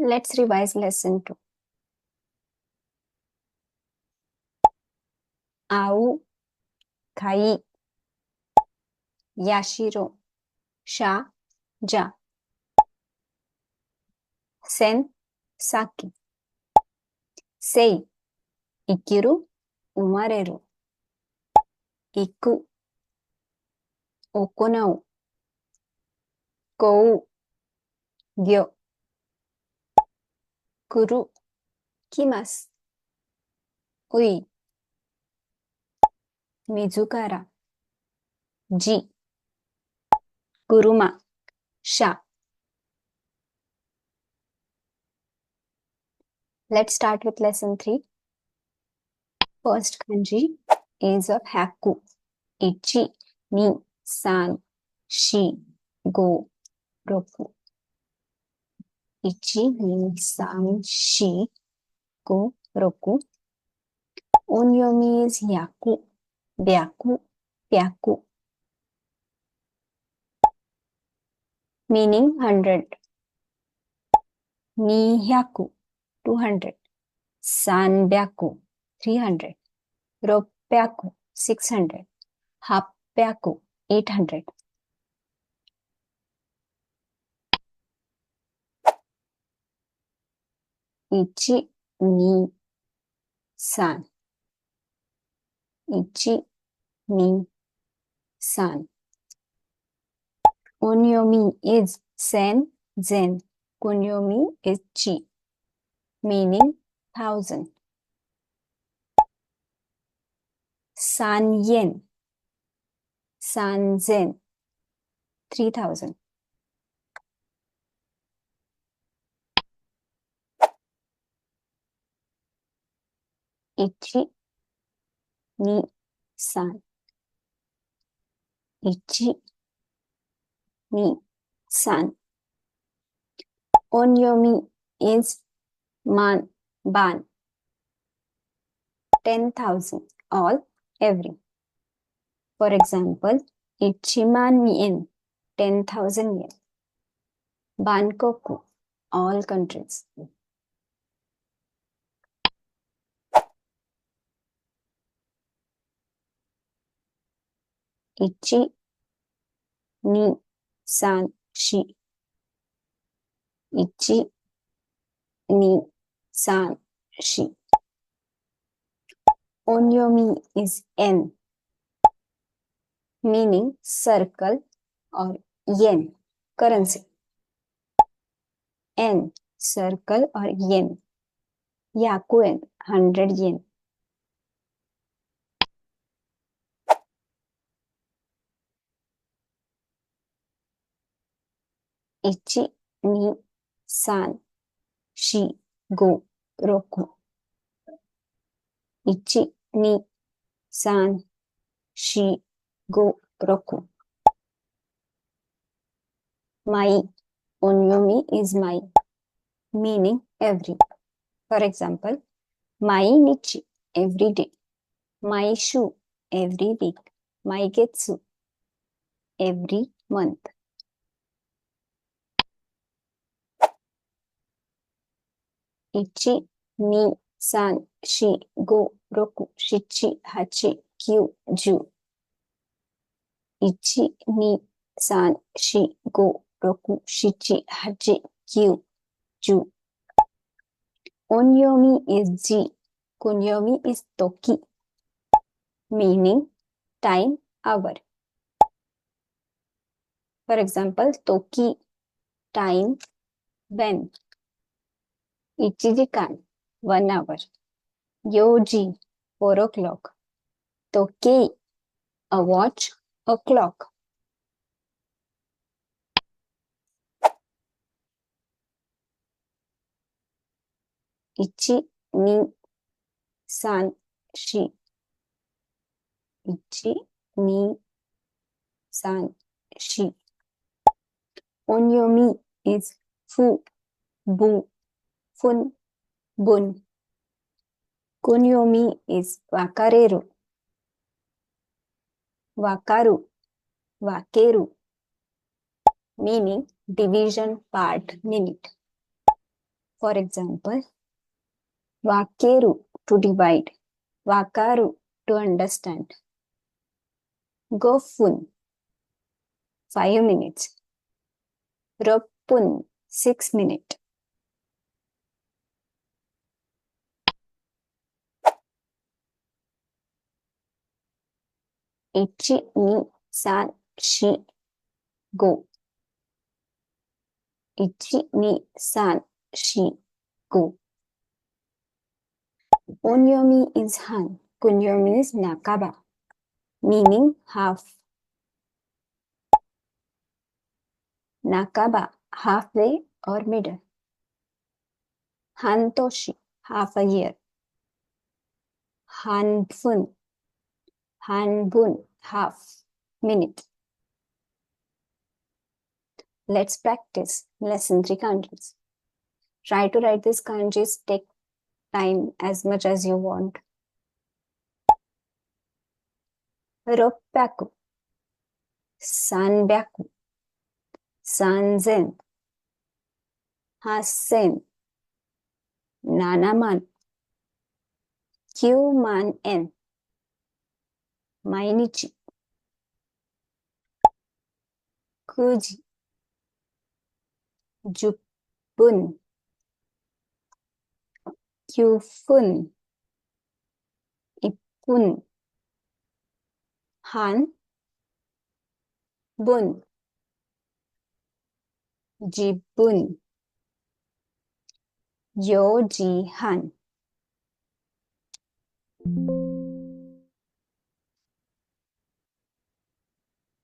Let's revise lesson 2. Au, kai, yashiro, sha, ja. Sen, saki. Sei, ikiru, umareru. Iku, okonau. Kou, gyo. Kuru, kimasu. Ui, mizukara. Ji, kuruma, sha. Let's start with lesson 3. First kanji is of haku. Ichi, ni, san, shi, go, roku. Ichi, ni, san, shi, go, roku. Onyomi is yaku, byaku, pyaku. Meaning 100. Nihyaku, 200. Sanbyaku, 300. Ropyaku, 600. Hapyaku, 800. Ichi, ni, san. Ichi, ni, san. Onyomi is sen, zen. Kunyomi is chi, meaning 1000. San yen, san zen, 3000. Ichi, ni, san. Ichi, ni, san. Onyomi is man, ban. 10,000, all, every. For example, Ichiman yen, 10,000 yen. Bankoku, all countries. Ichi, ni, san, shi. Ichi, ni, san, shi. Onyomi is en, meaning circle or yen, currency. En, circle or yen. Yakuen, 100 yen. Ichi, ni, san, shi, go, roku. Ichi, ni, san, shi, go, roku. Mai, onyomi is mai, meaning every. For example, mai nichi, every day. Mai shu, every week. Mai getsu, every month. Ichi, ni, san, shi, go, roku, shichi, hachi, kyu, ju. Ichi, ni, san, shi, go, roku, shichi, hachi, kyu, ju. Onyomi is ji. Kunyomi is toki, meaning time, hour. For example, toki, time, when. Ichijikan, 1 hour. Yoji, 4 o'clock. Toki, a watch, a clock. Ichi, ni, san, shi. Ichi, ni, san, shi. Onyomi is fu, bu, fun, bun. Kunyomi is wakareru, wakaru, wakeru, meaning division, part, minute. For example, Wakeru to divide, Wakaru to understand. Gofun 5 minutes. Roppun 6 minutes. Ichi, ni, san, shi, go. Ichi, ni, san, shi, go. Onyomi is han. Kunyomi is nakaba, meaning half. Nakaba, halfway or middle. Hantoshi, half a year. Hanbun, half minute. Let's practice lesson 3 kanjis. Try to write these kanjis, take time as much as you want. Roppaku, sanbyaku, sanzen, hassen, nanaman, kyuman en, mainichi, kuji, juppun, kyufun, ippun, han, bun, jibun, yoji han.